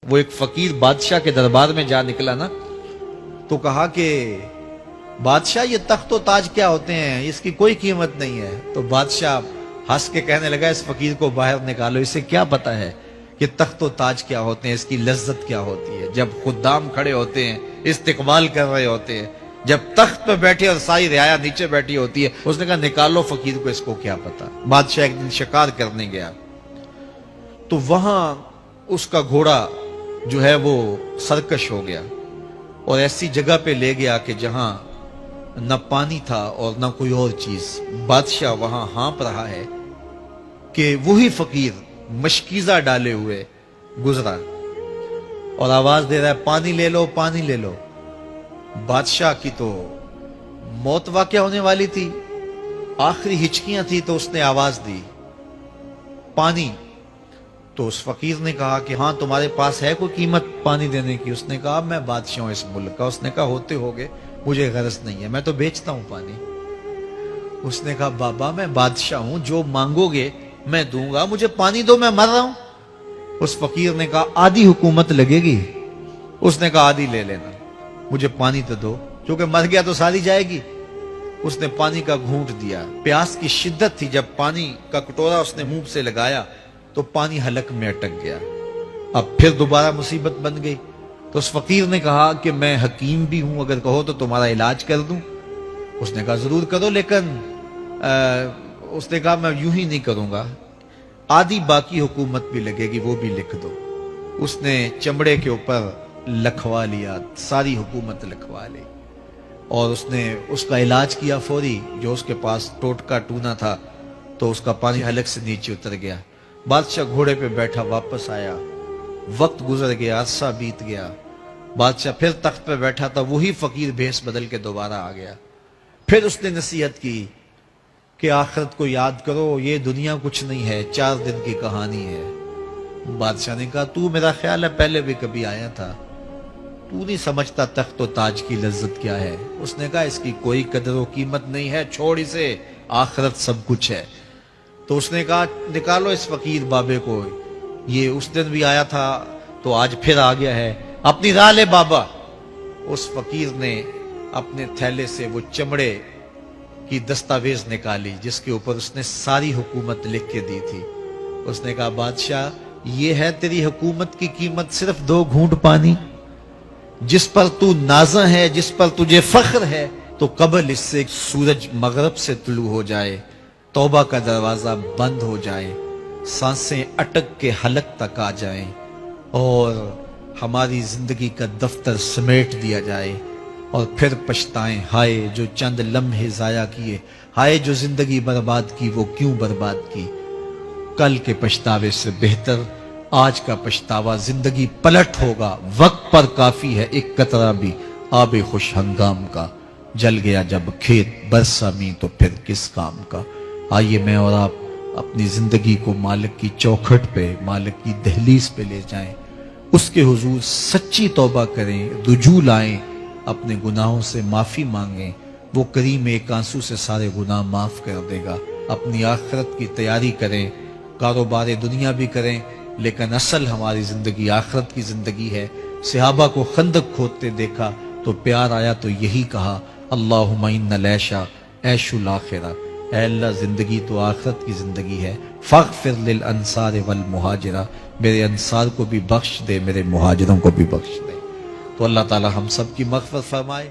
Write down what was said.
وہ ایک فقیر بادشاہ کے دربار میں جا نکلا نا، تو کہا کہ بادشاہ یہ تخت و تاج کیا ہوتے ہیں، اس کی کوئی قیمت نہیں ہے۔ تو بادشاہ ہنس کے کہنے لگا اس فقیر کو باہر نکالو، اسے کیا پتا ہے کہ تخت و تاج کیا ہوتے ہیں، اس کی لذت کیا ہوتی ہے۔ جب خدام کھڑے ہوتے ہیں، استقبال کر رہے ہوتے ہیں، جب تخت پہ بیٹھے اور ساری رعایا نیچے بیٹھی ہوتی ہے، اس نے کہا نکالو فقیر کو، اس کو کیا پتا۔ بادشاہ ایک دن شکار کرنے گیا تو وہاں اس کا گھوڑا جو ہے وہ سرکش ہو گیا اور ایسی جگہ پہ لے گیا کہ جہاں نہ پانی تھا اور نہ کوئی اور چیز۔ بادشاہ وہاں ہانپ رہا ہے کہ وہی فقیر مشکیزہ ڈالے ہوئے گزرا اور آواز دے رہا ہے پانی لے لو، پانی لے لو۔ بادشاہ کی تو موت واقع ہونے والی تھی، آخری ہچکیاں تھی، تو اس نے آواز دی پانی۔ تو اس فقیر نے کہا کہ ہاں تمہارے پاس ہے کوئی قیمت پانی دینے کی؟ اس نے کہا میں بادشاہ ہوں اس ملک کا۔ اس نے کہا ہوتے ہوگے، مجھے غرض نہیں ہے، میں تو بیچتا ہوں پانی۔ اس نے کہا بابا میں بادشاہ ہوں، جو مانگو گے میں دوں گا، مجھے پانی دو، میں مر رہا ہوں۔ اس فقیر نے کہا آدھی حکومت لگے گی۔ اس نے کہا آدھی لے لینا، مجھے پانی تو دو، کیونکہ مر گیا تو ساری جائے گی۔ اس نے پانی کا گھونٹ دیا، پیاس کی شدت تھی، جب پانی کا کٹورا اس نے منہ سے لگایا تو پانی حلق میں اٹک گیا۔ اب پھر دوبارہ مصیبت بن گئی۔ تو اس فقیر نے کہا کہ میں حکیم بھی ہوں، اگر کہو تو تمہارا علاج کر دوں۔ اس نے کہا ضرور کرو، لیکن اس نے کہا میں یوں ہی نہیں کروں گا، آدھی باقی حکومت بھی لگے گی، وہ بھی لکھ دو۔ اس نے چمڑے کے اوپر لکھوا لیا، ساری حکومت لکھوا لی، اور اس نے اس کا علاج کیا فوری۔ جو اس کے پاس ٹوٹکا ٹونا تھا تو اس کا پانی حلق سے نیچے اتر گیا۔ بادشاہ گھوڑے پہ بیٹھا واپس آیا، وقت گزر گیا، عرصہ بیت گیا۔ بادشاہ پھر تخت پہ بیٹھا تھا، وہی فقیر بھیس بدل کے دوبارہ آ گیا۔ پھر اس نے نصیحت کی کہ آخرت کو یاد کرو، یہ دنیا کچھ نہیں ہے، 4 دن کی کہانی ہے۔ بادشاہ نے کہا تو میرا خیال ہے پہلے بھی کبھی آیا تھا، تو نہیں سمجھتا تخت و تاج کی لذت کیا ہے۔ اس نے کہا اس کی کوئی قدر و قیمت نہیں ہے، چھوڑ اسے، آخرت سب کچھ ہے۔ تو اس نے کہا نکالو اس فقیر بابے کو، یہ اس دن بھی آیا تھا تو آج پھر آ گیا ہے، اپنی راہ لے بابا۔ اس فقیر نے اپنے تھیلے سے وہ چمڑے کی دستاویز نکالی جس کے اوپر اس نے ساری حکومت لکھ کے دی تھی۔ اس نے کہا بادشاہ یہ ہے تیری حکومت کی قیمت، صرف 2 گھونٹ پانی، جس پر تو نازاں ہے، جس پر تجھے فخر ہے، تو قبل اس سے سورج مغرب سے طلوع ہو جائے، توبہ کا دروازہ بند ہو جائے، سانسیں اٹک کے حلق تک آ جائیں، اور ہماری زندگی کا دفتر سمیٹ دیا جائے، اور پھر پچھتائیں ہائے جو چند لمحے ضائع کیے، ہائے جو زندگی برباد کی، وہ کیوں برباد کی۔ کل کے پچھتاوے سے بہتر آج کا پچھتاوا، زندگی پلٹ ہوگا، وقت پر کافی ہے ایک قطرہ بھی آب خوش ہنگام کا، جل گیا جب کھیت برسا می تو پھر کس کام کا۔ آئیے میں اور آپ اپنی زندگی کو مالک کی چوکھٹ پہ، مالک کی دہلیز پہ لے جائیں، اس کے حضور سچی توبہ کریں، رجوع لائیں، اپنے گناہوں سے معافی مانگیں، وہ کریم ایک آنسو سے سارے گناہ معاف کر دے گا۔ اپنی آخرت کی تیاری کریں، کاروبار دنیا بھی کریں، لیکن اصل ہماری زندگی آخرت کی زندگی ہے۔ صحابہ کو خندق کھودتے دیکھا تو پیار آیا تو یہی کہا اللہم ان العیش عیش الآخرہ، اے اللہ زندگی تو آخرت کی زندگی ہے، فاغفر للانصار والمہاجرہ، میرے انصار کو بھی بخش دے، میرے مہاجروں کو بھی بخش دے۔ تو اللہ تعالی ہم سب کی مغفرت فرمائے۔